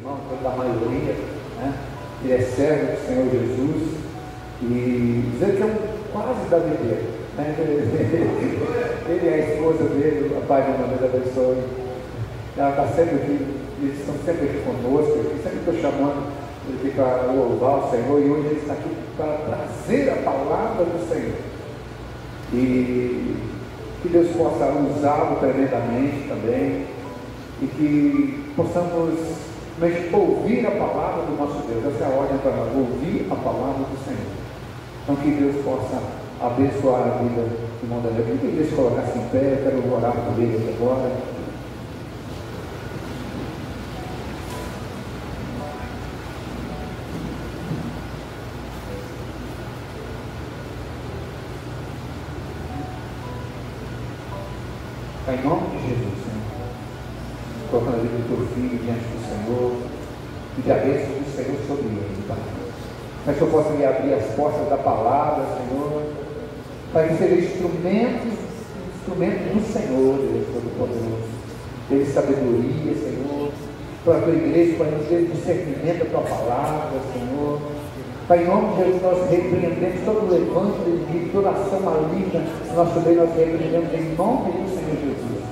irmãos, da maioria, né? Ele é servo do Senhor Jesus e dizer que é quase da videira, né? Ele é a esposa dele, a Pai de uma vez abençoe. Ela está sempre aqui, eles estão sempre aqui conosco, eu sempre estou chamando ele aqui para louvar o Senhor, e hoje ele está aqui para trazer a palavra do Senhor. E que Deus possa usá-lo tremendamente também, e que possamos ouvir a palavra do nosso Deus. Essa é a ordem para ouvir a palavra do Senhor. Então que Deus possa abençoar a vida do irmão Daniel. Eu queria que se colocasse em pé, eu quero orar por ele aqui agora. Pai, em nome de Jesus, Senhor, colocando a vida do teu filho diante do Senhor, e de a bênção do Senhor sobre ele, Pai. Mas que eu possa lhe abrir as portas da palavra, Senhor, para que seja instrumento do Senhor, Deus Todo-Poderoso. Dê sabedoria, Senhor, para a tua igreja, para nos ter discernimento da tua palavra, Senhor. Pai, em nome de Jesus, nós repreendemos todo o levante do inimigo, toda ação maligna no nosso meio, nós repreendemos em nome do Senhor Jesus.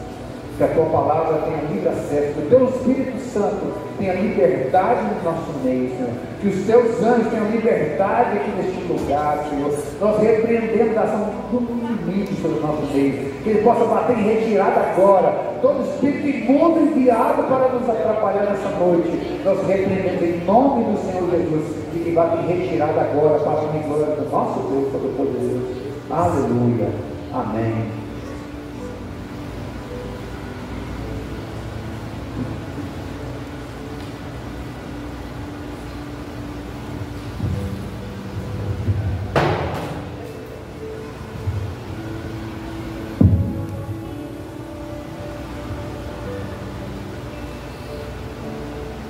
Que a tua palavra tenha livre acesso, que o teu Espírito Santo tenha liberdade no nosso meio, Senhor. Que os teus anjos tenham liberdade aqui neste lugar, Senhor. Nós repreendemos a ação do inimigo sobre o nosso meio. Que ele possa bater em retirada agora todo espírito imundo enviado para nos atrapalhar nessa noite. Nós repreendemos em nome do Senhor Jesus. E que bate em retirada agora para a glória do nosso Deus Todo-Poderoso. Aleluia. Amém.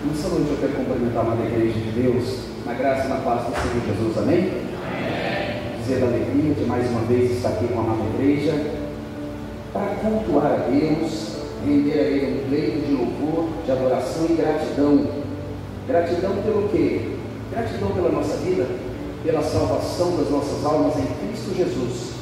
Nessa noite eu quero cumprimentar uma igreja de Deus, na graça e na paz do Senhor Jesus, amém? Amém. Dizer da alegria de mais uma vez estar aqui com a amada igreja, para cultuar a Deus, render a Ele um pleito de louvor, de adoração e gratidão. Gratidão pelo quê? Gratidão pela nossa vida, pela salvação das nossas almas em Cristo Jesus.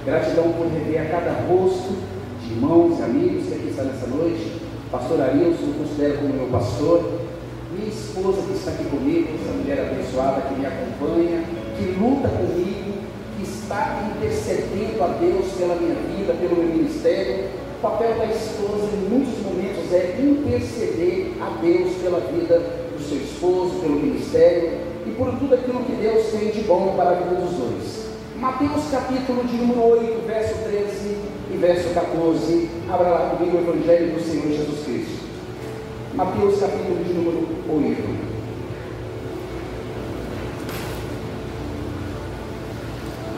Gratidão por rever a cada rosto de irmãos e amigos que aqui está nessa noite. Pastor Arilson, considero como meu pastor. Minha esposa que está aqui comigo, essa mulher abençoada que me acompanha, que luta comigo, que está intercedendo a Deus pela minha vida, pelo meu ministério. O papel da esposa em muitos momentos é interceder a Deus pela vida do seu esposo, pelo ministério e por tudo aquilo que Deus tem de bom para a vida dos dois. Mateus capítulo de número 8, verso 13 e verso 14. Abra lá comigo o Evangelho do Senhor Jesus Cristo. Mateus capítulo de número 8.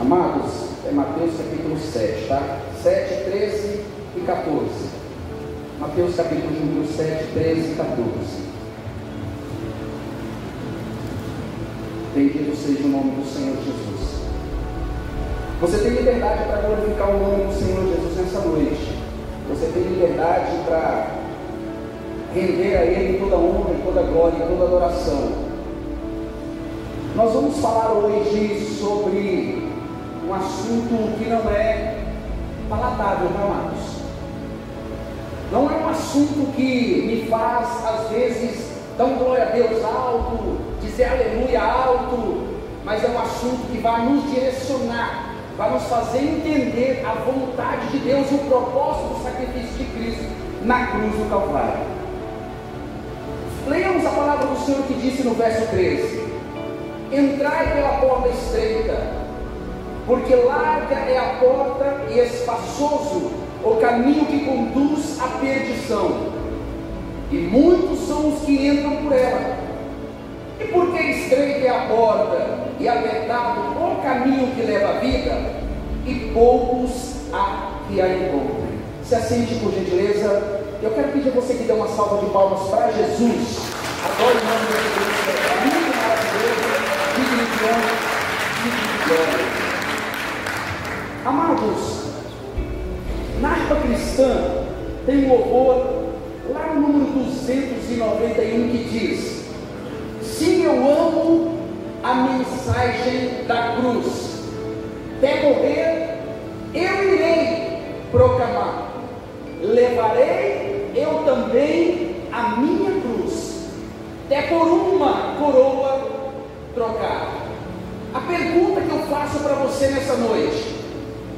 Amados, é Mateus capítulo 7, tá? 7, 13 e 14. Mateus capítulo de número 7, 13 e 14. Bendito seja o nome do Senhor Jesus. Você tem liberdade para glorificar o nome do Senhor Jesus nessa noite. Você tem liberdade para render a Ele toda honra, toda glória e toda adoração. Nós vamos falar hoje sobre um assunto que não é palatável, não, amados. Não é um assunto que me faz, às vezes, dar glória a Deus alto, dizer aleluia alto, mas é um assunto que vai nos direcionar, vai nos fazer entender a vontade de Deus e o propósito do sacrifício de Cristo na cruz do Calvário. Leiamos a palavra do Senhor que disse no verso 13: entrai pela porta estreita, porque larga é a porta e espaçoso o caminho que conduz à perdição, e muitos são os que entram por ela. E porque estreita é a porta e apertado o caminho que leva à vida, e poucos há que a encontrem. Se assente, por gentileza. Eu quero pedir a você que dê uma salva de palmas para Jesus. Adore o nome de Jesus, é muito maravilhoso, digno de honra, digno de glória. Amados, na harpa cristã tem um louvor lá no número 291 que diz: da cruz, até morrer, eu irei proclamar, levarei eu também a minha cruz, até por uma coroa trocar. A pergunta que eu faço para você nessa noite: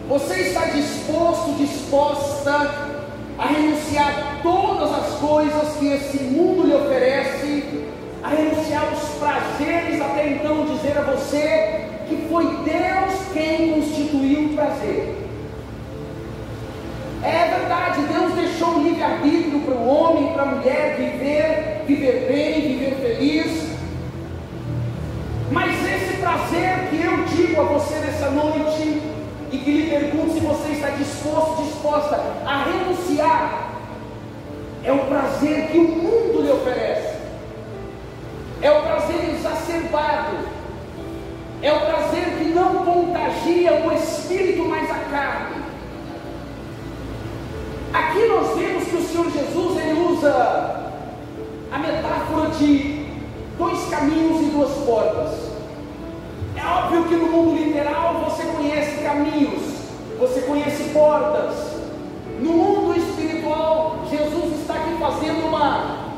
você está disposto, disposta a renunciar a todas as coisas que esse mundo lhe oferece, a renunciar aos prazeres, até então dizer a você que foi Deus quem constituiu o prazer? É verdade, Deus deixou um livre-arbítrio para o homem e para a mulher viver bem, viver feliz. Mas esse prazer que eu digo a você nessa noite, e que lhe pergunto se você está disposto, disposta a renunciar, é o prazer que o mundo lhe oferece, é o prazer exacerbado, é o prazer que não contagia o espírito, mas a carne. Aqui nós vemos que o Senhor Jesus, ele usa a metáfora de dois caminhos e duas portas. É óbvio que no mundo literal você conhece caminhos, você conhece portas. No mundo espiritual, Jesus está aqui fazendo uma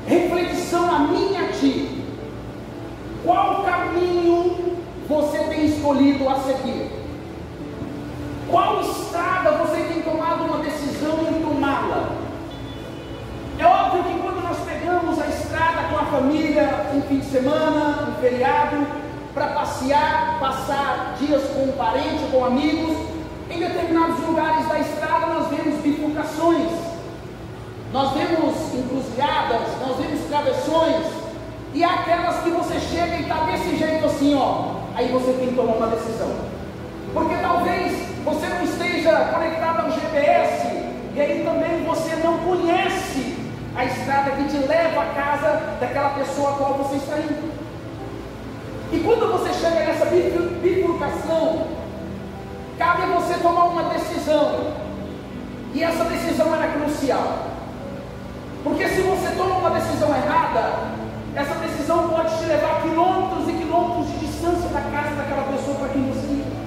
reflexão a mim e a ti. Qual caminho você tem escolhido a seguir? Qual estrada você tem tomado uma decisão em tomá-la? É óbvio que quando nós pegamos a estrada com a família, um fim de semana, um feriado, para passear, passar dias com um parente, com amigos, em determinados lugares da estrada nós vemos bifurcações, nós vemos encruzilhadas, nós vemos travessões, e há aquelas que você chega e está desse jeito assim, ó, aí você tem que tomar uma decisão, porque talvez você não esteja conectado ao GPS, e aí também você não conhece a estrada que te leva à casa daquela pessoa a qual você está indo. E quando você chega nessa bifurcação, cabe a você tomar uma decisão, e essa decisão era crucial, porque se você toma uma decisão errada, essa decisão pode te levar quilômetros e quilômetros de distância da casa daquela pessoa para quem você ia.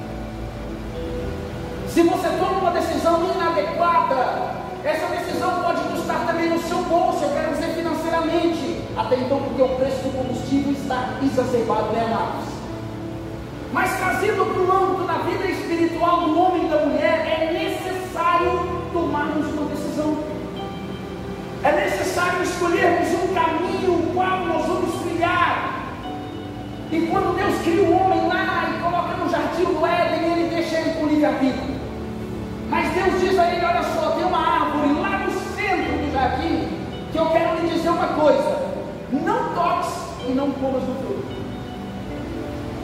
Se você toma uma decisão inadequada, essa decisão pode custar também no seu bolso, eu quero dizer financeiramente, até então, porque o preço do combustível está exacerbado, né, amados? Mas trazendo para o âmbito da vida espiritual do homem e da mulher, é necessário tomarmos uma decisão, é necessário escolhermos um caminho o qual nós vamos trilhar. E quando Deus cria o homem lá e coloca no jardim do Éden, ele deixa ele com livre-arbítrio. Mas Deus diz a ele: olha só, tem uma árvore lá no centro do jardim, que eu quero lhe dizer uma coisa: não toques e não comas do fruto,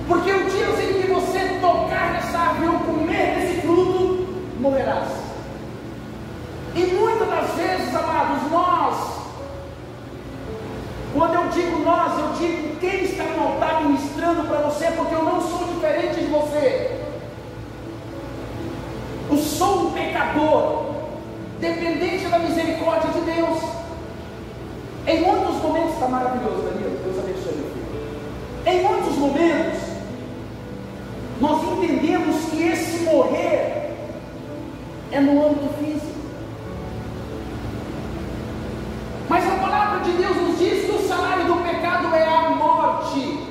porque o dia em que você tocar nessa árvore ou comer desse fruto, morrerás. E muitas das vezes, amados, nós, quando eu digo nós, eu digo quem está no altar ministrando para você, porque eu não sou diferente de você. Eu sou um pecador, dependente da misericórdia de Deus. Em muitos momentos, está maravilhoso, Daniel, Deus abençoe meu filho. Em muitos momentos, nós entendemos que esse morrer é no âmbito físico. Mas a palavra de Deus nos diz que o salário do pecado é a morte.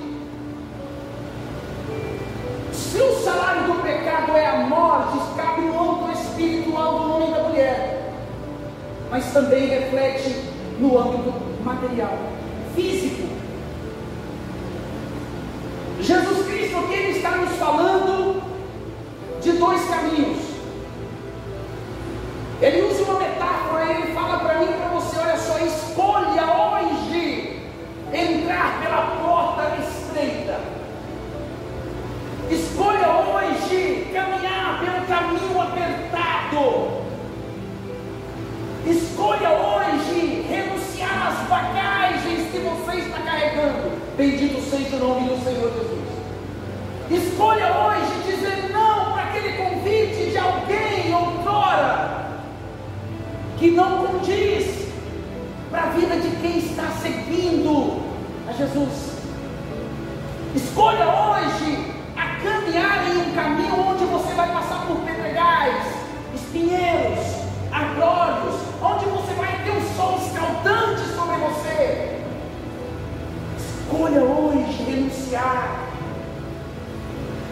Se o salário do pecado é a morte, cabe no âmbito espiritual do homem e da mulher, mas também reflete no âmbito material, físico. Jesus Cristo aqui, ele está nos falando de dois caminhos. Ele usa uma metáfora, ele fala para mim e para você: olha só, escolha hoje entrar pela porta estreita, escolha hoje caminhar pelo caminho apertado, escolha hoje renunciar às bagagens que você está carregando. Bendito seja o nome do Senhor Jesus. Escolha hoje dizer não para aquele convite de alguém outrora que não condiz para a vida de quem está seguindo a Jesus. Escolha hoje vinhedos, arbóreos, onde você vai ter um sol escaldante sobre você. Escolha hoje renunciar.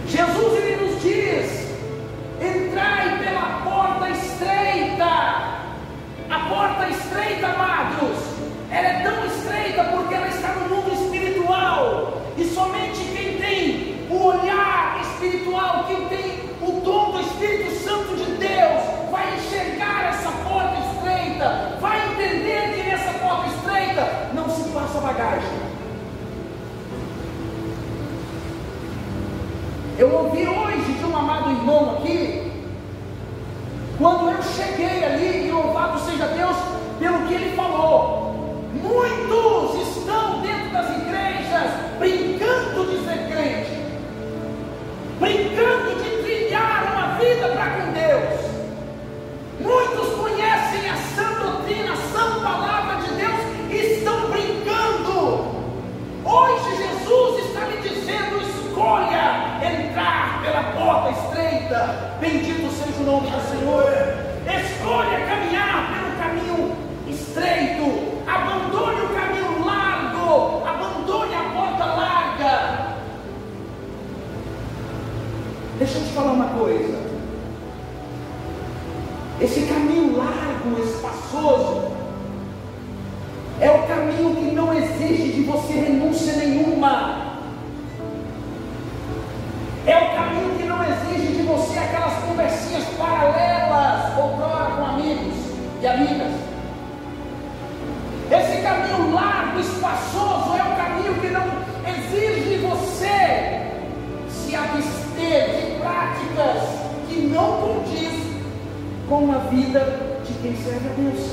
Jesus, ele nos diz: entrai pela porta estreita. A porta estreita, amados, ela é tão estreita porque ela está no mundo espiritual, e somente quem tem o olhar espiritual, quem tem o dom do Espírito Santo de Deus, vai enxergar essa porta estreita, vai entender que nessa porta estreita não se passa bagagem. Eu ouvi hoje de um amado irmão aqui, quando eu cheguei ali, e louvado seja Deus pelo que ele falou, muitos estão dentro das igrejas brincando de ser crente, brincando de trilhar uma vida para com Deus. Muitos conhecem a sã doutrina, a sã palavra de Deus e estão brincando. Hoje Jesus está me dizendo: escolha entrar pela porta estreita. Bendito seja o nome do Senhor. Escolha caminhar pelo caminho estreito. Abandone o caminho largo. Abandone a porta larga. Deixa eu te falar uma coisa. Esse caminho largo, espaçoso, é o caminho que não exige de você renúncia nenhuma. É o caminho que não exige de você aquelas conversinhas paralelas, outrora com amigos e amigas. Esse caminho largo, espaçoso, é o caminho que não exige de você se abster de práticas que não condiz com a vida de quem serve a Deus.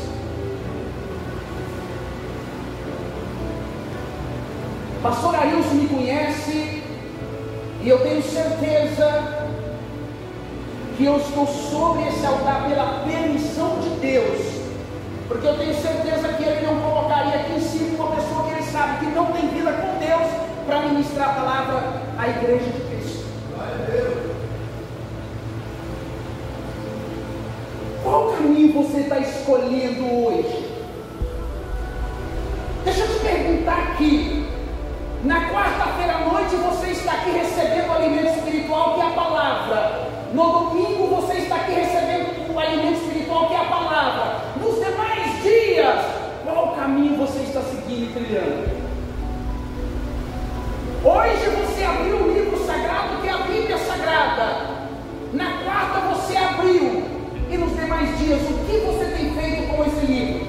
Pastor Ailson me conhece, e eu tenho certeza que eu estou sobre esse altar pela permissão de Deus, porque eu tenho certeza que Ele não colocaria aqui em cima uma pessoa que Ele sabe que não tem vida com Deus para ministrar a palavra à igreja de Cristo. Qual caminho você está escolhendo hoje? Deixa eu te perguntar aqui. Na quarta-feira à noite você está aqui recebendo o alimento espiritual que é a palavra. No domingo você está aqui recebendo o alimento espiritual que é a palavra. Nos demais dias, qual caminho você está seguindo e trilhando? Hoje você abriu o livro sagrado que é a Bíblia Sagrada. Na quarta você abriu. E nos demais dias, o que você tem feito com esse livro?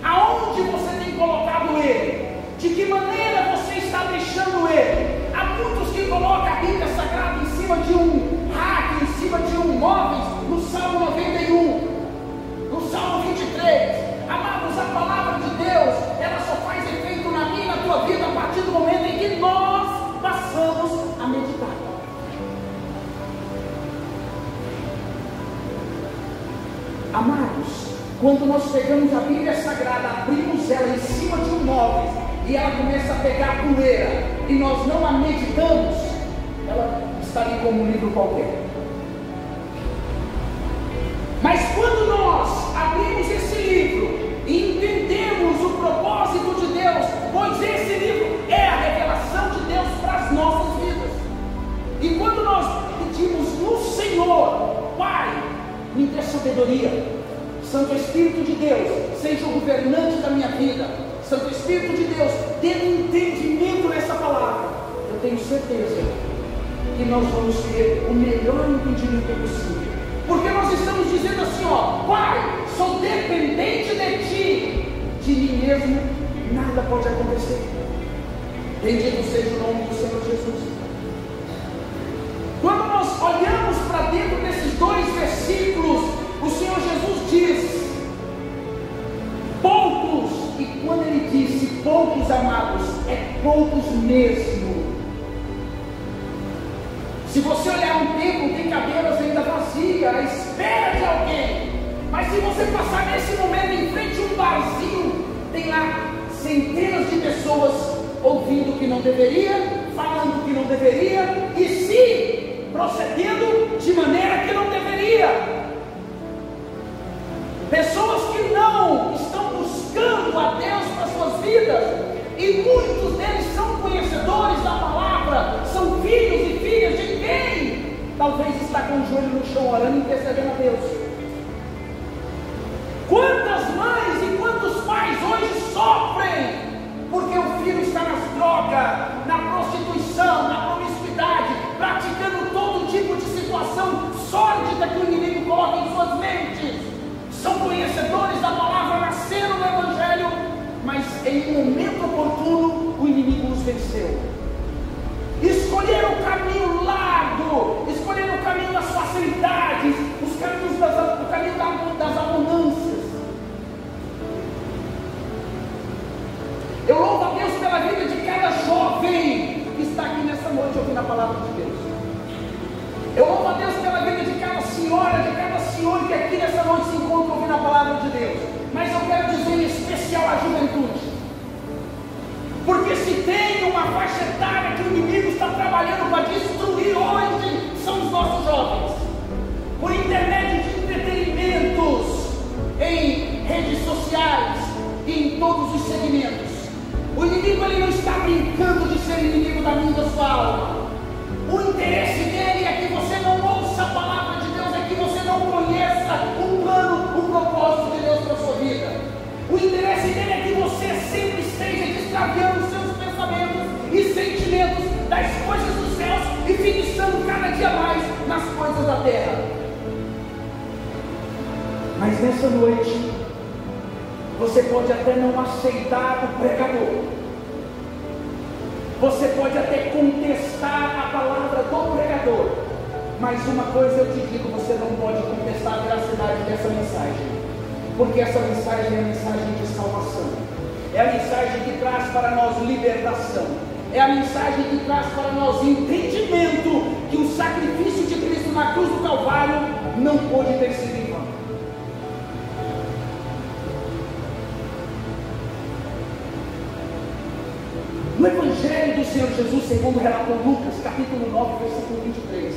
Aonde você tem colocado ele? De que maneira você está deixando ele? Há muitos que colocam a Bíblia Sagrada em cima de um rack, em cima de um móvel, no Salmo 91, no Salmo 23. Amados, a palavra de Deus, ela só faz efeito na minha e na tua vida a partir do momento em que nós passamos a meditar. Amados, quando nós pegamos a Bíblia Sagrada, abrimos ela em cima de um móvel, e ela começa a pegar poeira, e nós não a meditamos, ela está ali como um livro qualquer. Mas quando nós abrimos esse livro e entendemos o propósito de Deus, pois esse livro é a revelação de Deus para as nossas vidas, e quando nós pedimos no Senhor: Pai, me dê sabedoria, Santo Espírito de Deus, seja o governante da minha vida, Santo Espírito de Deus, dê um entendimento nessa palavra, eu tenho certeza que nós vamos ter o melhor entendimento possível, porque nós estamos dizendo assim, ó: Pai, sou dependente de Ti, de mim mesmo nada pode acontecer. Bendito seja o nome do Senhor Jesus. Quando nós olhamos para dentro desses dois versículos, o Senhor Jesus diz: poucos. E quando Ele disse poucos, amados, é poucos mesmo. Se você olhar um templo, tem cadeiras ainda vazias, à espera de alguém. Mas se você passar nesse momento em frente a um barzinho, tem lá centenas de pessoas ouvindo o que não deveria, falando o que não deveria, e se procedendo de maneira que não deveria. e muitos deles são conhecedores da palavra, são filhos e filhas de quem talvez está com o joelho no chão orando e intercedendo a Deus. Quantas mães e quantos pais hoje sofrem porque o filho está nas drogas, na prostituição, na promiscuidade, praticando todo tipo de situação sórdida que o inimigo coloca em suas mentes. São conhecedores da palavra, nasceram no Evangelho, mas em um momento oportuno o inimigo os venceu. Escolheram o caminho largo, escolheram o caminho das facilidades, o caminho das abundâncias. Eu louvo a Deus pela vida de cada jovem que está aqui nessa noite ouvindo a palavra de Deus. Eu louvo a Deus pela vida de cada senhora, de cada senhor que aqui nessa noite se encontra ouvindo a palavra de Deus. Mas eu quero dizer em especial a juventude. Porque se tem uma faixa etária que o inimigo está trabalhando para destruir hoje, são os nossos jovens. Por intermédio de entretenimentos em redes sociais e em todos os segmentos. O inimigo ele não está brincando de ser inimigo da minha e da sua alma. O interesse dele é que você não ouça a palavra de Deus, é que você não conheça um plano, um propósito de Deus para a sua vida. O interesse dele é que você sempre esteja destraviando os seus pensamentos e sentimentos das coisas dos céus e fixando cada dia mais nas coisas da terra. Mas nessa noite, você pode até não aceitar o pregador. Você pode até contestar a palavra do pregador. Mas uma coisa eu te digo, você não pode contestar a veracidade dessa mensagem. Porque essa mensagem é a mensagem de salvação. É a mensagem que traz para nós libertação. É a mensagem que traz para nós entendimento que o sacrifício de Cristo na cruz do Calvário não pôde ter sido em vão. No Evangelho do Senhor Jesus, segundo relatou Lucas, capítulo 9, versículo 23,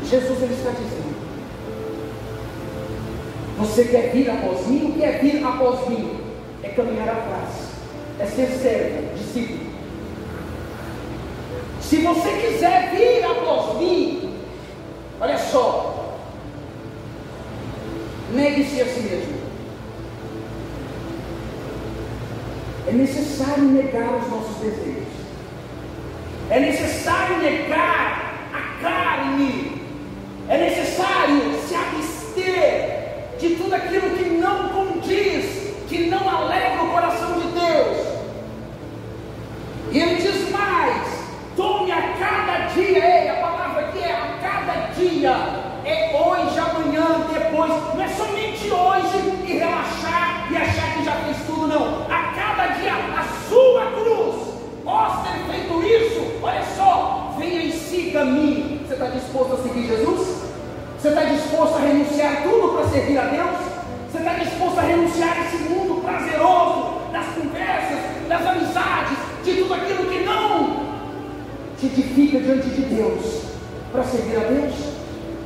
Jesus ele está dizendo: você quer vir após mim? O que é vir após mim? É caminhar atrás, é ser servo, discípulo. Se você quiser vir após mim, olha só, negue-se a si mesmo. É necessário negar os nossos desejos. É necessário negar a carne. É necessário se abster de tudo aquilo que não condiz, que não alegra o coração de Deus. E ele diz mais: tome a cada dia, a palavra aqui é a cada dia, é hoje, amanhã, depois, não é somente hoje e relaxar e achar que já fez tudo, não. A cada dia, a sua cruz. Após ter feito isso, olha só, venha e siga-me. Você está disposto a seguir Jesus? Você está disposto a renunciar tudo para servir a Deus? Você está disposto a renunciar esse mundo prazeroso, das conversas, das amizades, de tudo aquilo que não te edifica diante de Deus, para servir a Deus?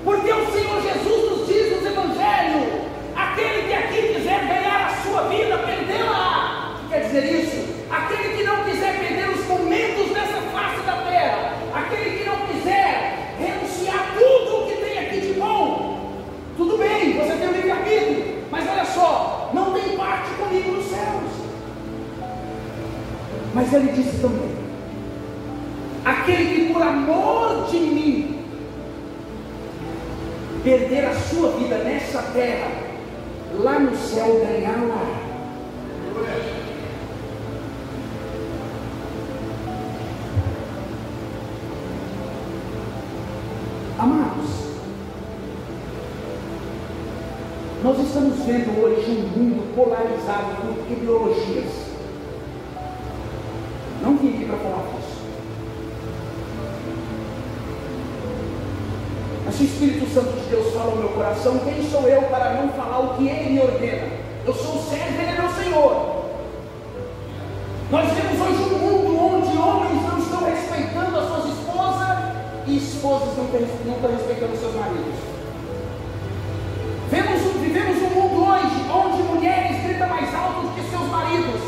Porque o Senhor Jesus nos diz nos Evangelhos: aquele que aqui quiser ganhar a sua vida, perdê-la. O que quer dizer isso? Aquele que não quiser perder os momentos dessa face da terra, aquele que não quiser renunciar tudo o que tem aqui de bom, tudo bem, você tem o livre-arbítrio, mas olha só, não tem parte comigo nos céus. Mas ele disse também: aquele que por amor de mim perder a sua vida nessa terra, lá no céu ganhá-la. Amados, nós estamos vendo hoje um mundo polarizado por ideologias. Não vim aqui para falar disso. Mas se o Espírito Santo de Deus fala no meu coração, quem sou eu para não falar o que Ele me ordena? Eu sou o servo, Ele é meu Senhor. Nós vemos hoje um mundo onde homens não estão respeitando as suas esposas e esposas não estão respeitando os seus maridos. Vivemos um mundo hoje onde mulheres gritam mais alto do que seus maridos.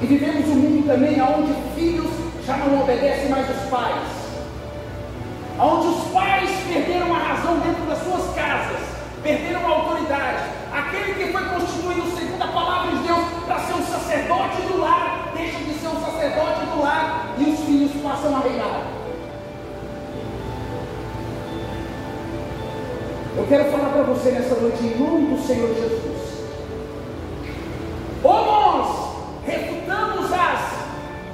E vivemos um mundo também onde filhos já não obedecem mais os pais, onde os pais perderam a razão dentro das suas casas, perderam a autoridade. Aquele que foi constituído segundo a palavra de Deus para ser um sacerdote do lar, deixa de ser um sacerdote do lar e os filhos passam a reinar. Eu quero falar para você nessa noite, em nome do Senhor Jesus. Ou nós refutamos as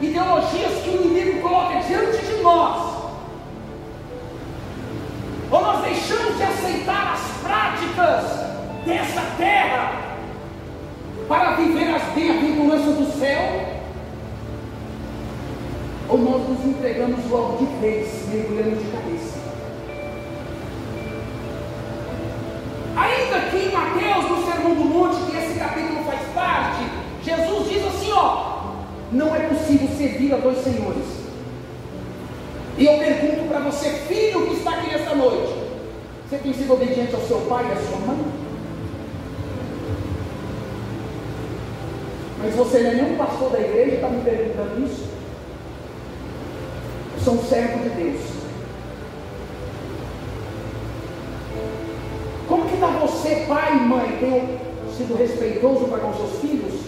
ideologias que o inimigo coloca diante de nós, ou nós deixamos de aceitar as práticas dessa terra para viver as bem-aventuranças do céu, ou nós nos entregamos logo de vez, mergulhamos de cabeça. Ainda que em Mateus, no Sermão do Monte, que esse capítulo faz parte, Jesus diz assim, não é possível servir a dois senhores. E eu pergunto para você, filho que está aqui nesta noite, você tem sido obediente ao seu pai e à sua mãe? Mas você não é nenhum pastor da igreja que está me perguntando isso? Eu sou um servo de Deus. Como que está você, pai e mãe? Tem sido respeitoso para com os seus filhos?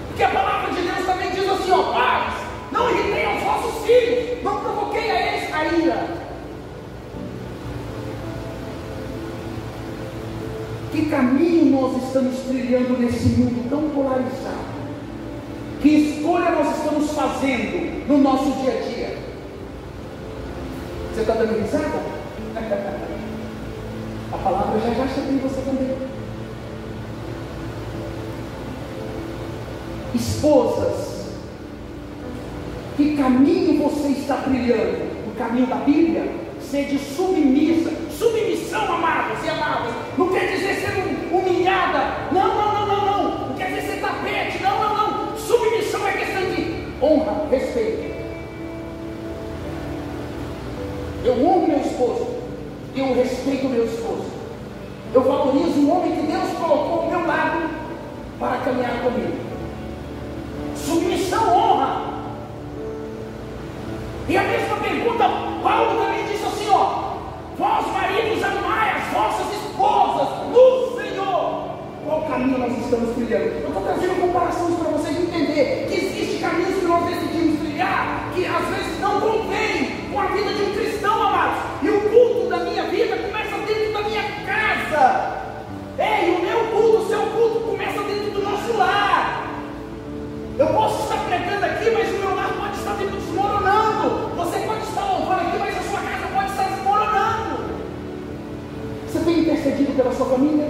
Porque a palavra de Deus também diz assim, pais, não irritei aos vossos filhos, não provoquei a eles a ira. Que caminho nós estamos trilhando nesse mundo tão polarizado? Que escolha nós estamos fazendo no nosso dia a dia? Você está dando risada? A palavra já chegou em você também. Esposas, que caminho você está trilhando? O caminho da Bíblia? Sede submissa. Submissão, amados e amadas, não quer dizer ser humilhada. Não quer dizer ser tapete. Não. Submissão é questão de honra, respeito. Eu honro meu esposo, eu respeito meu esposo, eu valorizo o homem que Deus colocou ao meu lado para caminhar comigo. Submissão, honra. E a mesma pergunta, Paulo também disse assim, vós maridos amai as vossas esposas no Senhor. Qual caminho nós estamos trilhando? Eu estou trazendo comparações para vocês entenderem que existem caminhos que nós decidimos trilhar, que às vezes não convém com a vida de um cristão, amados. E o culto da minha vida começa dentro da minha casa. Ei, o meu culto, o seu culto começa dentro do nosso lar. Eu posso estar pregando aqui, mas o meu lar pode estar desmoronando. Você pode estar louvando aqui, mas a sua casa pode estar desmoronando. Você tem intercedido pela sua família?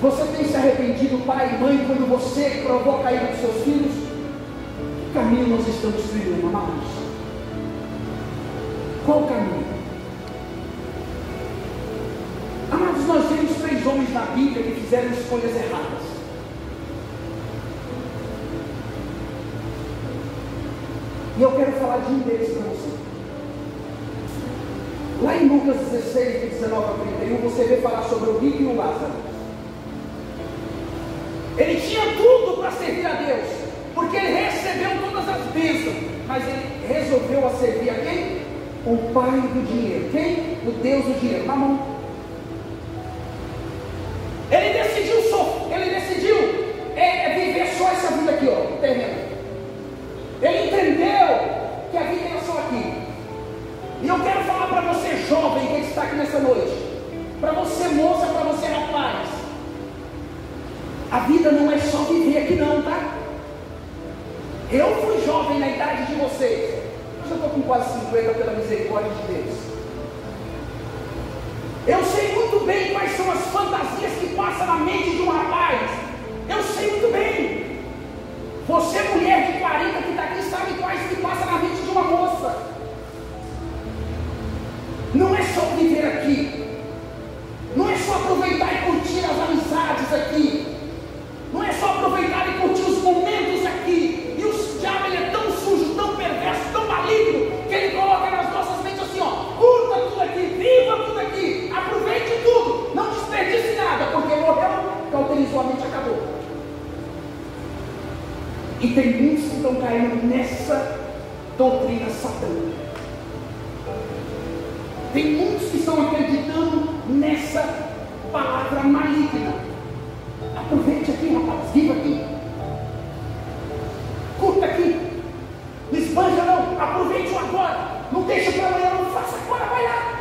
Você tem se arrependido, pai e mãe, quando você provoca a ira dos seus filhos? Que caminho nós estamos trilhando, amados? Qual o caminho? Amados, nós temos 3 homens na Bíblia que fizeram escolhas erradas. E eu quero falar de um deles para você. Lá em Lucas 16, de 19 a 31, você vê falar sobre o rico e o Lázaro. Ele tinha tudo para servir a Deus, porque ele recebeu todas as bênçãos, mas ele resolveu a servir a quem? O pai do dinheiro. Quem? O Deus do dinheiro, na mão. Ele decidiu viver só essa vida aqui, terreno. Ele entendeu que a vida era só aqui. E eu quero falar para você, jovem, que está aqui nessa noite, para você, moça, para você, rapaz, a vida não é só viver aqui não, tá? Eu fui jovem na idade de vocês, mas eu estou com quase 50 pela misericórdia de Deus. Eu sei muito bem quais são as fantasias que passam na mente de um rapaz. Eu sei muito bem. Você, mulher de 40 que está aqui, sabe quais que passam na mente de uma moça. Não é só viver aqui. Não é só aproveitar e curtir as amizades aqui. Não é só aproveitar e curtir os momentos aqui. E o diabo, ele é tão sujo, tão perverso, tão maligno, que ele coloca nas nossas mentes assim, curta tudo aqui, viva tudo aqui, aproveite tudo, não desperdice nada, porque morreu, cauterizou a mente, acabou. E tem muitos que estão caindo nessa doutrina satânica. Tem muitos que estão acreditando nessa palavra maligna. Aproveite aqui, rapaz, viva aqui. Curta aqui. Não esbanja não, aproveite o agora. Não deixa para amanhã, não faça agora, vai lá.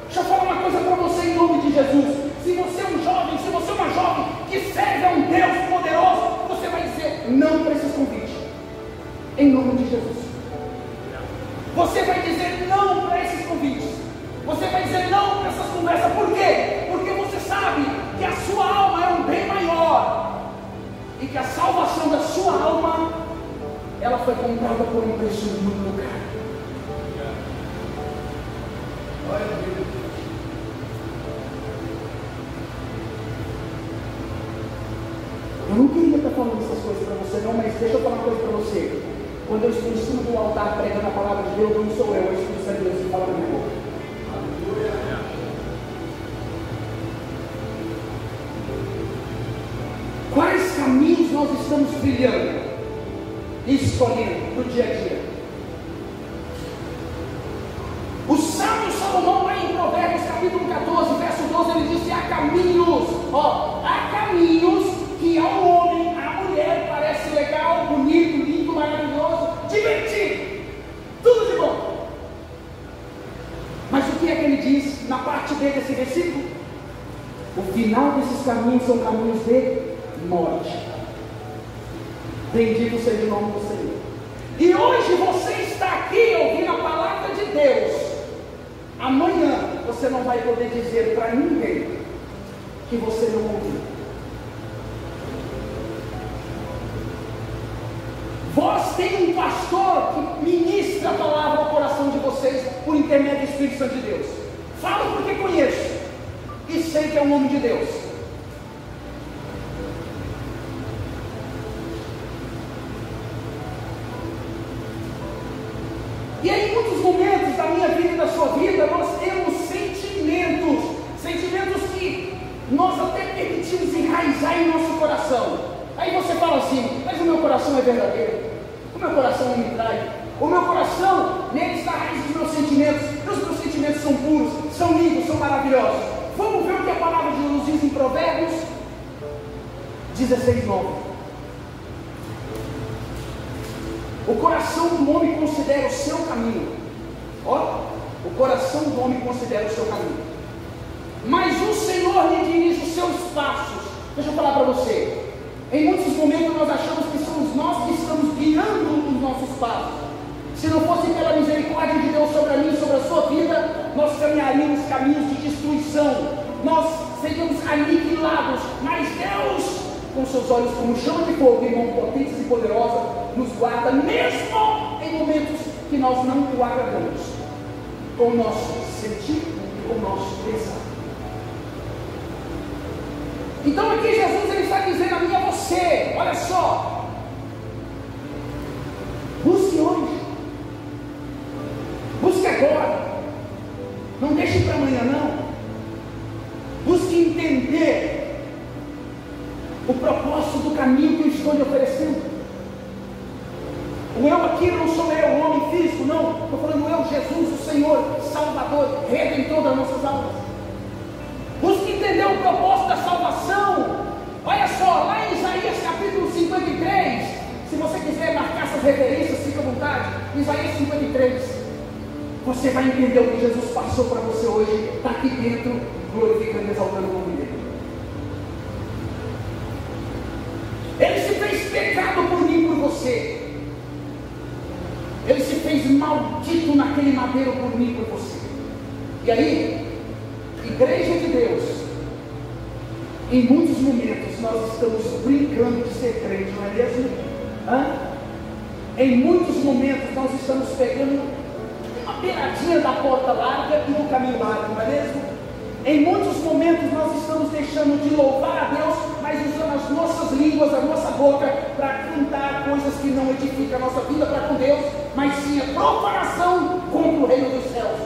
Deixa eu falar uma coisa para você em nome de Jesus. Se você é um jovem, se você é uma jovem que serve a um Deus poderoso, você vai dizer não para esses convites. Em nome de Jesus. Você vai dizer não para esses convites. Você vai dizer não para essas conversas. Por quê? Porque você sabe que a sua alma é um bem maior. E que a salvação da sua alma, ela foi comprada por um preço muito caro. Eu não queria estar falando essas coisas para você não, mas deixa eu falar uma coisa para você. Quando eu estou em cima do altar pregando a palavra de Deus, não sou eu, é o Espírito Santo de Deus que fala na minha boca. Quais caminhos nós estamos trilhando e escolhendo no dia a dia? O sábio Salomão, lá em Provérbios capítulo 14, verso 12, ele disse: há caminhos que ao homem, à mulher, parece legal, bonito, lindo, maravilhoso, divertido, tudo de bom. Mas o que é que ele diz na parte B desse versículo? O final desses caminhos são caminhos de morte. Bendito seja o nome do Senhor. E hoje você está aqui ouvindo a palavra de Deus. Amanhã você não vai poder dizer para ninguém que você não ouviu. Vós tem um pastor que ministra a palavra ao coração de vocês por intermédio do Espírito Santo de Deus. Falo porque conheço e sei que é um homem de Deus. E aí, em muitos momentos da minha vida e da sua vida, nós temos sentimentos que nós até permitimos enraizar em nosso coração. Aí você fala assim: mas o meu coração é verdadeiro, o meu coração não me trai, o meu coração, nele está a raiz dos meus sentimentos, os meus sentimentos são puros, são lindos, são maravilhosos. Vamos ver o que a palavra de Jesus diz em Provérbios 16:9. O coração do homem considera o seu caminho. Ó, o coração do homem considera o seu caminho, mas o Senhor lhe dirige os seus passos. Deixa eu falar para você. Em muitos momentos nós achamos que somos nós que estamos guiando os nossos passos. Se não fosse pela misericórdia de Deus sobre a mim e sobre a sua vida, nós caminharíamos caminhos de destruição, nós seríamos aniquilados. Mas Deus, com seus olhos como chama de fogo e mão potentes e poderosa, nos guarda mesmo em momentos que nós não o agradamos, com o nosso sentir e com o nosso pensar. Então aqui Jesus ele está dizendo a mim e a você: olha só, busque hoje, busque agora, não deixe para amanhã não. Busque entender o propósito do caminho que eu estou lhe oferecendo. O eu aqui não sou eu, o homem físico, não. Estou falando eu, Jesus, o Senhor, Salvador, Redentor das nossas almas. Busque entender o propósito da salvação. Olha só, lá em Isaías capítulo 53, se você quiser marcar essas referências, fica à vontade. Isaías 53, você vai entender o que Jesus passou para você hoje. Está aqui dentro, glorificando e exaltando o nome dele. Ele se fez pecado por mim e por você. Ele se fez maldito naquele madeiro por mim e por você. E aí, igreja de Deus, em muitos momentos nós estamos brincando de ser crente, não é mesmo? Em muitos momentos nós estamos pegando uma beiradinha da porta larga e do caminho largo, não é mesmo? Em muitos momentos nós estamos deixando de louvar a Deus, mas usando as nossas línguas, a nossa boca, para cantar coisas que não edificam a nossa vida para com Deus, mas sim a profanação contra o reino dos céus.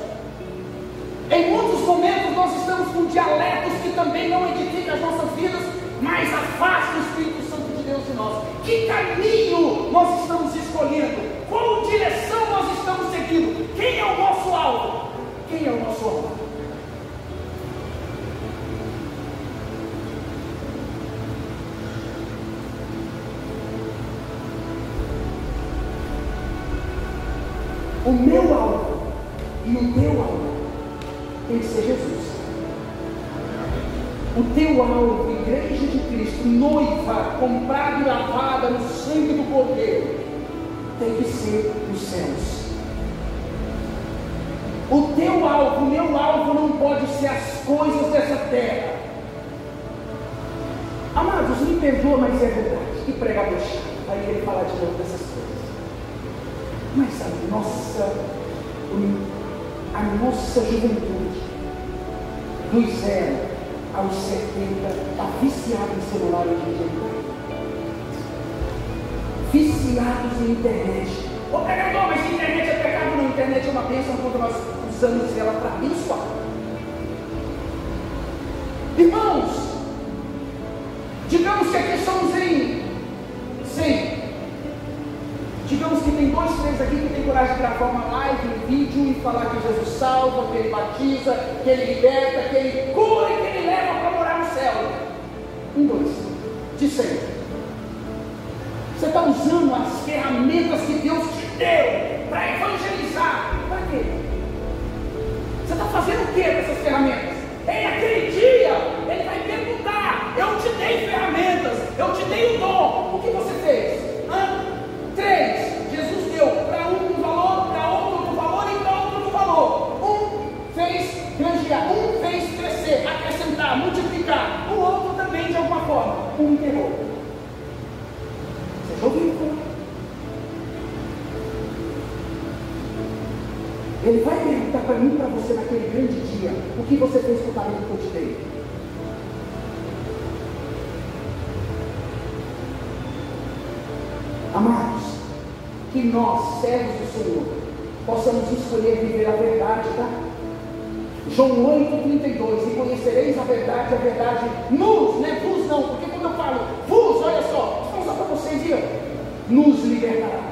Em muitos momentos nós estamos com dialetos que também não edificam as nossas vidas, mas afasta o Espírito Santo de Deus de nós. Que caminho nós estamos escolhendo? Qual direção nós estamos seguindo? Quem é o nosso alvo? Quem é o nosso alvo? O meu alvo e o teu alvo tem que ser Jesus. O teu alvo, igreja de Cristo, noiva, comprada e lavada no sangue do Cordeiro, tem que ser os céus. O teu alvo, o meu alvo não pode ser as coisas dessa terra. Amados, me perdoa, mas é verdade. Que pregador chato, vai ele falar de novo dessas coisas. Mas a nossa juventude, dos 0 aos 70, está viciada em celular hoje em dia. Viciados em internet. Ô pregador, mas internet é pecado? Não, internet é uma bênção quando nós usamos ela para abençoar. Irmãos, digamos que aqui somos em 100. Digamos que tem 2, 3 aqui que tem coragem de gravar uma live, um vídeo e falar que Jesus salva, que Ele batiza, que Ele liberta, que Ele cura e que Ele leva para morar no céu. 1, 2, de 100. Você está usando as ferramentas que Deus te deu para evangelizar. Para quê? Você está fazendo o que com essas ferramentas? E aquele dia, Ele vai perguntar: eu te dei ferramentas, eu te dei o dom, o que você fez? 3, Jesus deu para um valor, para outro valor e para outro valor. Um fez granjear, um fez crescer, acrescentar, multiplicar. O outro também de alguma forma. Um enterrou. Você já ouviu? Ele vai perguntar para mim e para você naquele grande dia: o que você fez com o talento que eu te dei? Amados, que nós, servos do Senhor, possamos escolher viver a verdade, tá? João 8,32: e conhecereis a verdade nos, não é vos não, porque quando eu falo vos, olha só, vou só para vocês viram, nos libertará.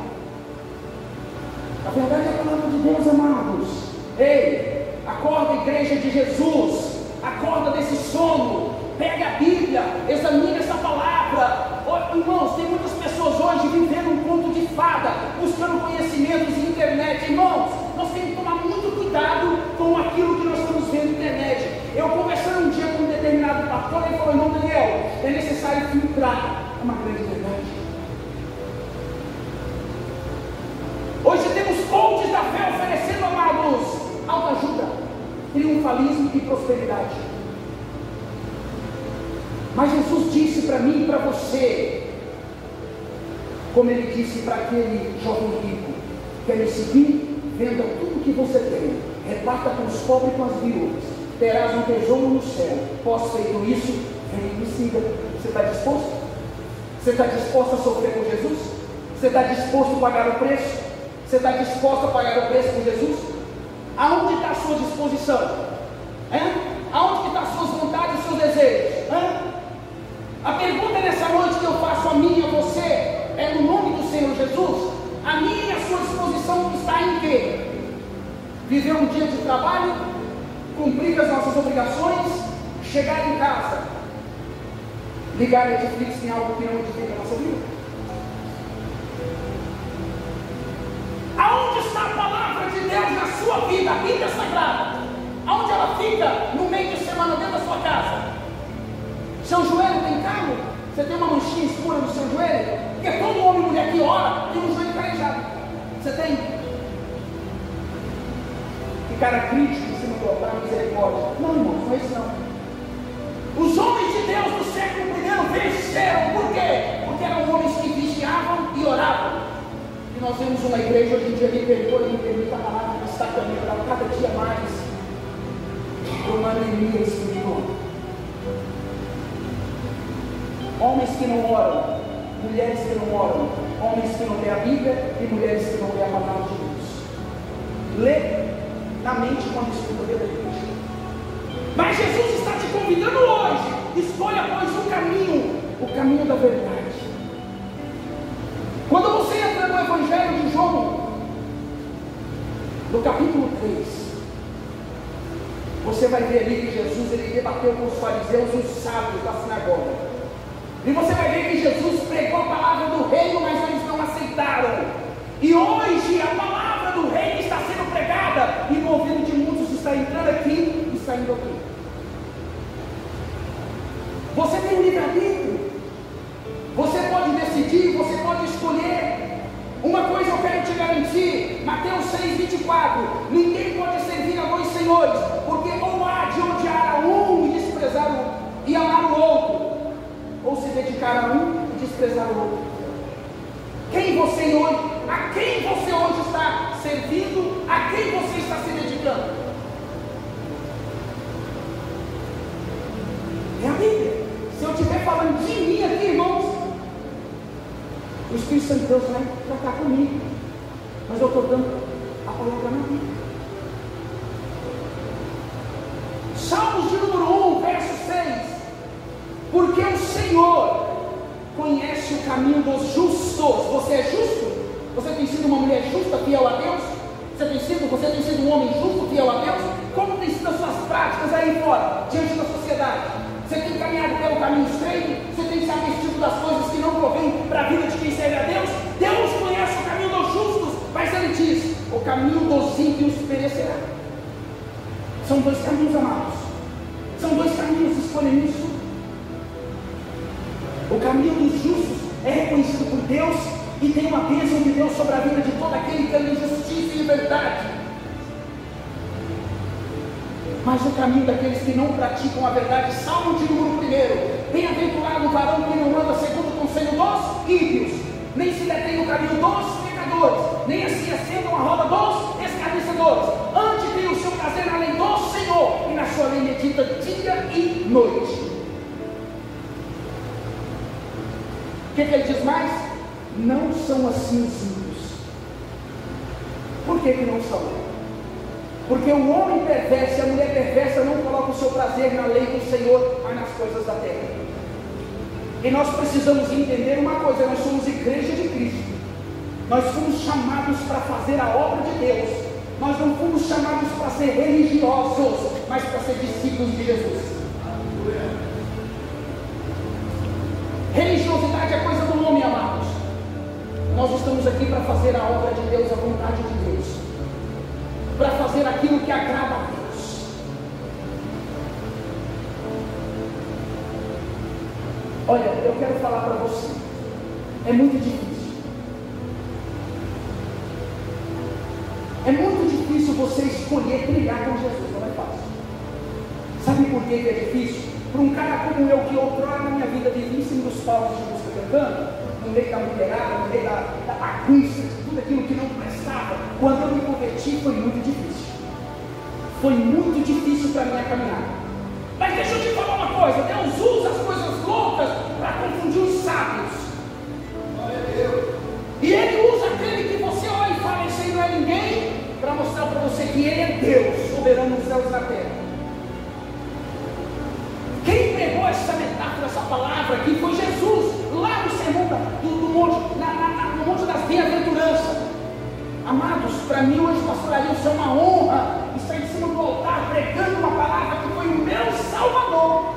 A verdade é a palavra de Deus, amados. Ei, acorda, igreja de Jesus, acorda desse sono, pega a Bíblia, examina essa palavra. Irmãos, tem muitas pessoas hoje vivendo um conto de fada, buscando conhecimentos em internet. Irmãos, nós temos que tomar muito cuidado com aquilo que nós estamos vendo na internet. Eu conversando um dia com um determinado pastor, ele falou: irmão Daniel, é necessário filtrar. É uma grande verdade. Hoje temos coaches da fé oferecendo, amados, autoajuda, triunfalismo e prosperidade. Mas Jesus disse para mim e para você, como Ele disse para aquele jovem rico: quer me seguir? Venda tudo que você tem, reparta com os pobres e com as viúvas, terás um tesouro no céu. Posso feito isso? Vem e me siga. Você está disposto? Você está disposto a sofrer com Jesus? Você está disposto a pagar o preço? Você está disposto a pagar o preço por Jesus? Aonde está a sua disposição? Aonde está as suas vontades e os seus desejos? A pergunta nessa noite que eu faço a mim e a você é no nome do Senhor Jesus. A minha e a sua disposição está em quê? Viver um dia de trabalho, cumprir as nossas obrigações, chegar em casa, ligar a Netflix em algo que não edifica a nossa vida? Aonde está a palavra de Deus na sua vida, a Bíblia Sagrada? Aonde ela fica no meio de semana dentro da sua casa? Seu joelho tem carne? Você tem uma manchinha escura no seu joelho? Porque todo homem e mulher que ora tem um joelho calejado. Você tem? Que cara crítico em cima do altar, misericórdia. Não, irmão, não é isso não. Os homens de Deus do século I venceram. Por quê? Porque eram homens que vigiavam e oravam. E nós vemos uma igreja hoje em dia que perdoa e permite a palavra que está caminhando cada dia mais por uma anemia espiritual. Homens que não oram, mulheres que não oram, homens que não lêem a Bíblia e mulheres que não lêem a palavra de Deus. Lê na mente quando escuta a igreja. Mas Jesus está te convidando hoje. Escolha, pois, o caminho da verdade. Quando você vai ver ali que Jesus ele debateu com os fariseus e os sábios da sinagoga. E você vai ver que Jesus pregou a palavra do reino, mas eles não aceitaram. E hoje a palavra do reino está sendo pregada e no ouvido de muitos está entrando aqui e saindo aqui. Você tem um livre-arbítrio. Você pode decidir, você pode escolher. Uma coisa eu quero te garantir, Mateus 6,24: ninguém pode servir a dois senhores, porque ou há de odiar a um e desprezar e amar o outro, ou se dedicar a um e desprezar o outro. A quem você hoje está servindo? A quem você está se dedicando? É a Bíblia. Se eu estiver falando de mim aqui, irmãos, o Espírito Santo de Deus vai tratar comigo, mas eu estou dando a palavra na Bíblia. Salmos de número 1, verso 6: porque o Senhor conhece o caminho dos justos. Você é justo? Você tem sido uma mulher justa, fiel a Deus? Você tem sido um homem justo, fiel a Deus? Como tem sido as suas práticas aí fora, diante da sociedade? Você tem caminhado pelo caminho estreito? Você tem se abstido das coisas que não provêm para a vida de quem serve a Deus? Deus conhece o caminho dos justos, mas Ele diz: o caminho dos ímpios perecerá. São dois caminhos, amados. São dois caminhos, escolhem isso. O caminho dos justos é reconhecido por Deus e tem uma bênção de Deus sobre a vida de todo aquele que anda em justiça e verdade. Mas o caminho daqueles que não praticam a verdade, Salmo de número 1: bem-aventurado o varão que não anda segundo o conselho dos ímpios, nem se detém no caminho dos pecadores, nem assim assentam a roda dos escarnecedores. Antes tem o seu prazer na lei do Senhor, e na sua lei medita dia e noite. O que ele diz mais? Não são assim os ímpios. Por que não são? Porque o homem perverso e a mulher perversa não colocam o seu prazer na lei do Senhor, mas nas coisas da terra. E nós precisamos entender uma coisa: nós somos igreja de Cristo. Nós fomos chamados para fazer a obra de Deus. Nós não fomos chamados para ser religiosos, mas para ser discípulos de Jesus. Religiosidade é coisa do homem, amados. Nós estamos aqui para fazer a obra de Deus, a vontade de Deus, para fazer aquilo que agrada a Deus. Olha, eu quero falar para você, é muito difícil. É muito difícil você escolher trilhar com Jesus, não é fácil. Sabe por que é difícil? Para um cara como eu, que outrora na minha vida vivi em cima dos palcos de música cantando, no meio da mulherada, no meio da bagunça, de tudo aquilo que não prestava, quando eu me converti foi muito difícil. Foi muito difícil para a minha caminhada. Mas deixa eu te falar uma coisa: Deus usa as coisas loucas para confundir os sábios. E Ele usa aquele que você olha e fala: esse aí não é ninguém, para mostrar para você que Ele é Deus, soberano nos céus e na terra. Quem pregou essa metáfora, essa palavra aqui, foi Jesus, lá no sermão do monte, no monte das bem-aventuranças. Amados, para mim hoje, pastor Arilson, é uma honra estar em cima do altar pregando uma palavra que foi o meu Salvador,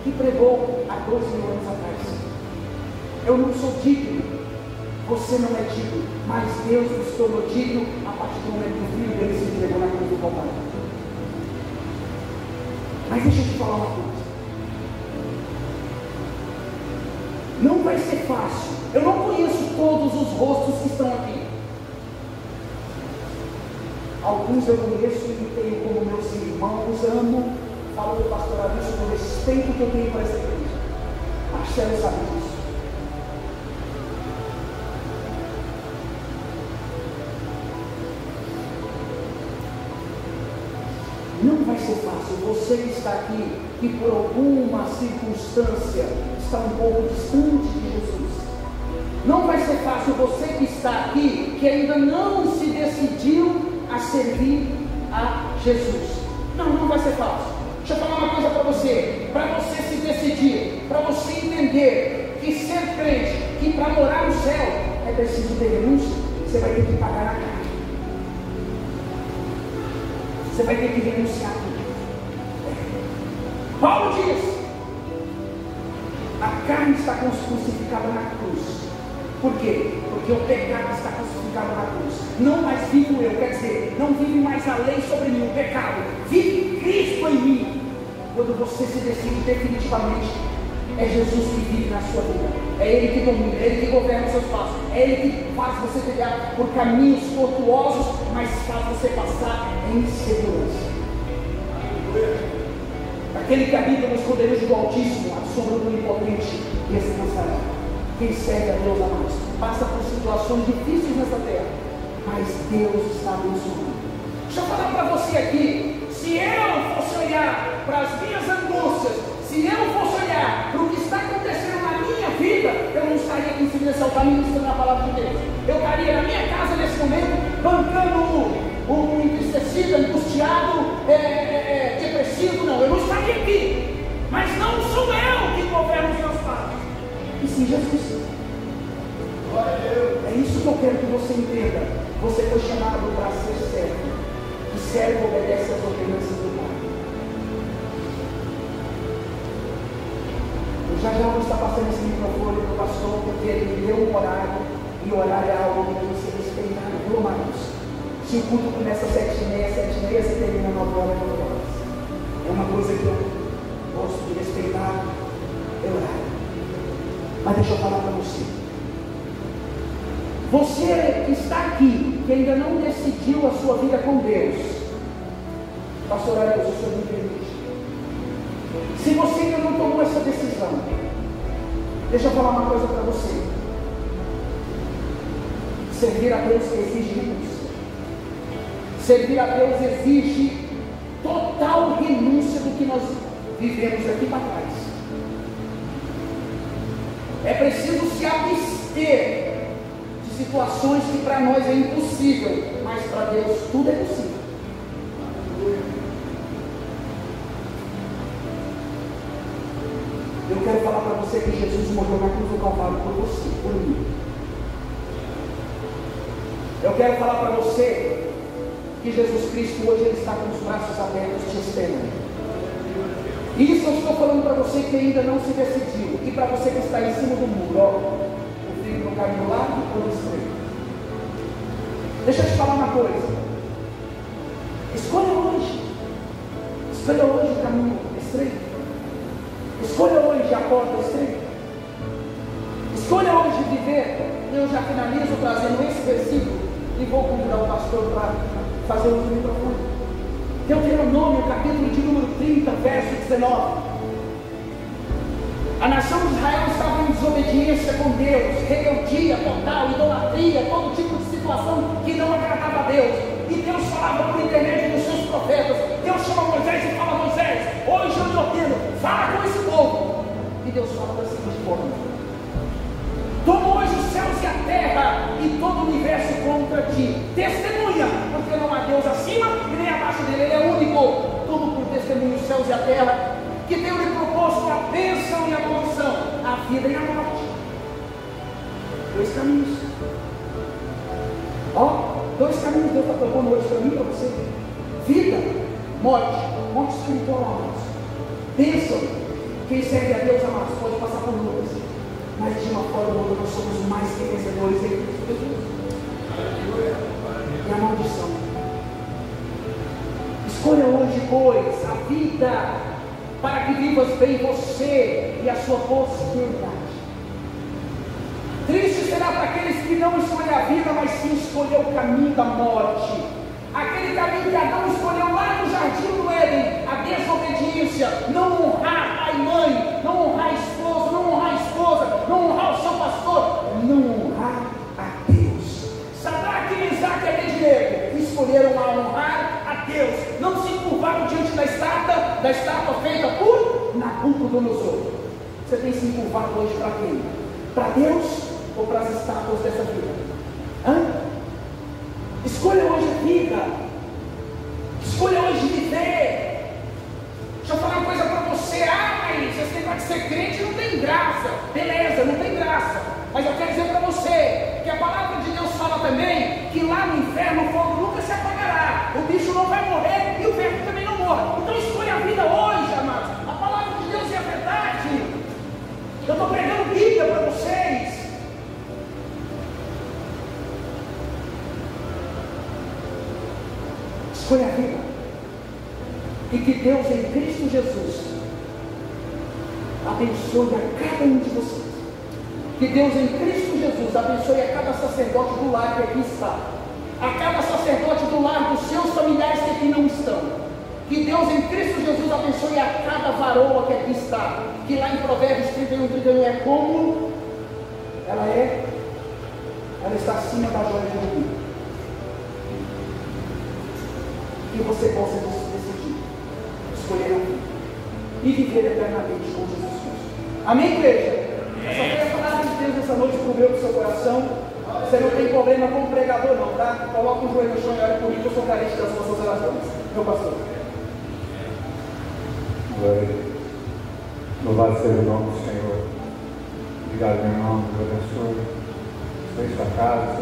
que pregou há 12 mil anos atrás. Eu não sou digno, você não é digno, mas Deus nos tornou digno a partir do momento que o Filho dele se entregou na cruz do Calvário. Mas deixa eu te falar uma coisa: não vai ser fácil. Eu não conheço todos os rostos que estão aqui. Alguns eu conheço e tenho como meus irmãos, amo. Falo do pastor Arilson com o respeito que eu tenho para essa igreja. Marcelo sabe disso. Não vai ser fácil. Você que está aqui, que por alguma circunstância está um pouco distante de Jesus. Não vai ser fácil. Você que está aqui, que ainda não se decidiu a servir a Jesus. Não vai ser fácil. Deixa eu falar uma coisa para você. Para você se decidir, para você entender que ser crente, que para morar no céu é preciso ter renúncia, você vai ter que pagar a carne. Você vai ter que renunciar a tudo. Paulo diz: a carne está crucificada na cruz. Por quê? Porque o pecado está crucificado na cruz. Não mais vivo eu, quer dizer, não vive mais a lei sobre mim, o pecado. Vive Cristo em mim. Quando você se decide definitivamente, é Jesus que vive na sua vida. É Ele que domina, é Ele que governa os seus passos. É Ele que faz você trilhar por caminhos tortuosos, mas faz você passar em segurança. Aquele que habita no esconderijo do Altíssimo, a sombra do Onipotente, descansará. Quem serve a Deus, amados, passa por situações difíceis nessa terra, mas Deus está abençoando. Deixa eu falar para você aqui: se eu fosse olhar para as minhas angústias, se eu fosse olhar para o que está acontecendo na minha vida, eu não estaria aqui em cima desse altar ministrando a palavra de Deus. Eu estaria na minha casa nesse momento, bancando um entristecido, angustiado, depressivo. Não, eu não estaria aqui. Mas não sou eu que governo os meus passos, e sim Jesus. É isso que eu quero que você entenda. Você foi chamado para ser servo, e servo obedece às ordenanças do Pai. Já vou estar passando esse microfone para o pastor, porque ele me deu um horário, e o horário é algo que você respeitar, viu, amados? Se o culto começa às 7h30, 7h30, você termina 9h, 9h. É uma coisa que eu gosto de respeitar, é horário. Mas deixa eu falar para você. Você que está aqui, que ainda não decidiu a sua vida com Deus, pastor Ariel, o senhor me permite. Se você ainda não tomou essa decisão, deixa eu falar uma coisa para você. Servir a Deus exige renúncia. Servir a Deus exige total renúncia do que nós vivemos aqui para trás. É preciso se abster de situações que para nós é impossível, mas para Deus tudo é possível. Eu quero falar para você que Jesus morreu na cruz do Calvário por você, por mim. Eu quero falar para você que Jesus Cristo hoje ele está com os braços abertos te esperando. E isso eu estou falando para você que ainda não se decidiu, e para você que está em cima do muro, ó, o filho no caminho largo ou no estreito. Deixa eu te falar uma coisa. Escolha hoje o caminho estreito. Escolha hoje a porta estreita. Escolha hoje viver. Eu já finalizo trazendo esse versículo e vou convidar o pastor para fazer o microfone. Deuteronômio, capítulo de número 30, verso 19. A nação de Israel estava em desobediência com Deus, rebeldia total, idolatria, todo tipo de situação que não agradava a Deus. E Deus falava por intermédio dos seus profetas. Deus chama Moisés e fala: Moisés, hoje eu te ordeno, fala com esse povo. E Deus fala da seguinte forma: toma hoje os céus e a terra e todo o universo contra ti. Testemunha, porque não há Deus acima e nem abaixo dele, ele é único. Tudo por testemunho os céus e a terra, que Deus lhe proposto a bênção e a maldição, a vida e a morte. Dois caminhos. Ó, dois caminhos Deus está propondo hoje para mim e para você: vida, morte, morte espiritual, amados. Bênção. Quem serve a Deus, amados, pode passar por lutas, mas de uma forma ou outra nós somos mais que vencedores em Cristo Jesus. E a maldição. Escolha hoje, pois, a vida, para que vivas bem você e a sua posteridade. Triste será para aqueles que não escolhem a vida, mas sim escolher o caminho da morte. Aquele caminho que Adão escolheu lá no jardim do Éden, a desobediência, não honrar pai e mãe, não honrar a esposa, não honrar a esposa, não honrar o seu pastor, não honrar a Deus. Sadraque, Mesaque e Abednego escolheram a honrar a Deus, não se curvaram diante da estátua feita por Nabucodonosor. Você tem se curvado hoje para quem? Para Deus ou para as estátuas dessa vida? Escolha hoje a vida. Escolha hoje viver. Deixa eu falar uma coisa para você. Mas você tem que ser crente, não tem graça. Beleza, não tem graça. Mas eu quero dizer para você que a palavra de Deus fala também que lá no inferno o fogo nunca se apagará. O bicho não vai morrer e o verbo também não morre. Então escolha a vida hoje, amados. A palavra Escolha a vida. E que Deus em Cristo Jesus abençoe a cada um de vocês. Que Deus em Cristo Jesus abençoe a cada sacerdote do lar que aqui está. A cada sacerdote do lar dos seus familiares que aqui não estão. Que Deus em Cristo Jesus abençoe a cada varoa que aqui está. Que lá em Provérbios 31 é como ela está acima da joia de rubi. Que você possa decidir escolher a vida e viver eternamente com Jesus Cristo. Amém, igreja? Eu só quero falar de Deus essa noite para o meu e para o seu coração. Você não tem problema com o pregador não, tá? Coloca o joelho no chão e olha comigo, eu sou carente das vossas orações. Meu pastor. Louvado seja o nome do Senhor. Obrigado, meu irmão. Deus abençoe. Esta casa,